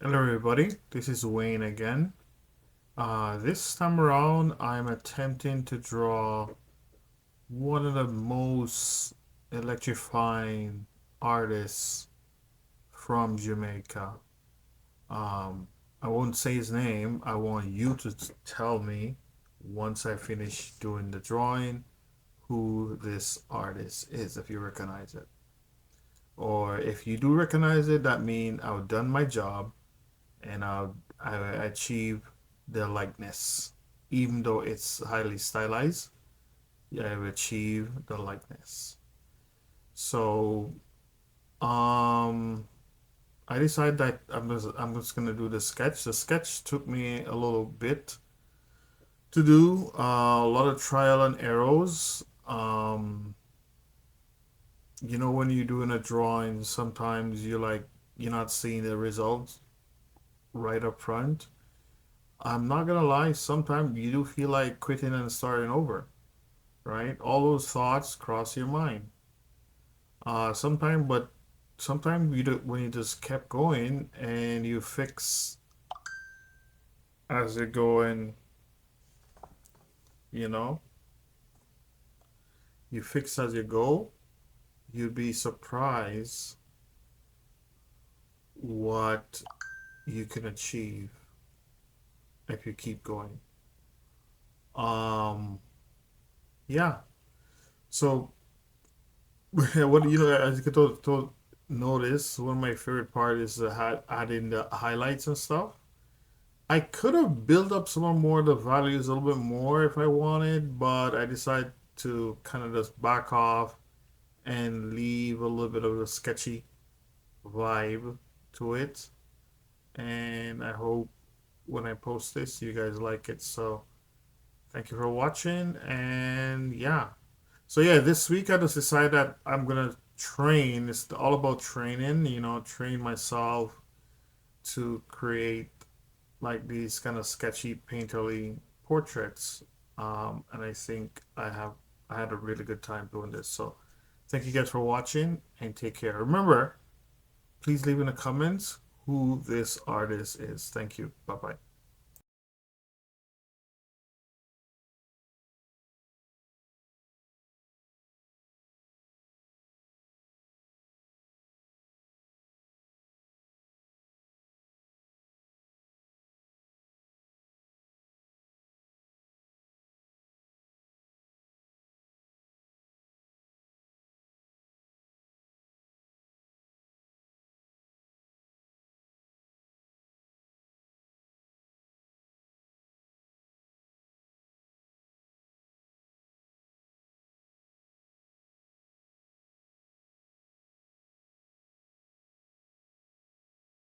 Hello everybody, this is Wayne again. This time around I'm attempting to draw one of the most electrifying artists from Jamaica. Um, I won't say his name, I want you to tell me once I finish doing the drawing who this artist is, if you recognize it. Or if you do recognize it, that means I've done my job and I achieve the likeness. Even though it's highly stylized, I've achieved the likeness. So, um, I decided that I'm just gonna do the sketch. The sketch took me a little bit to do, a lot of trial and errors. When you're doing a drawing, sometimes you're not seeing the results right up front. I'm not gonna lie, sometimes you do feel like quitting and starting over, right? All those thoughts cross your mind. Sometimes you do when you just kept going and you fix as you're going, you know, you fix as you go, you'd be surprised what you can achieve if you keep going. Um, yeah. So as you could notice, one of my favorite part is adding the highlights and stuff. I could have built up some more of the values a little bit more if I wanted, but I decided to kind of just back off and leave a little bit of a sketchy vibe to it. And I hope when I post this, you guys like it. So thank you for watching, and yeah. So yeah, this week I just decided that I'm gonna train. It's all about training, train myself to create like these kind of sketchy, painterly portraits. And I think I had a really good time doing this. So thank you guys for watching and take care. Remember, please leave in the comments who this artist is. Thank you. Bye bye.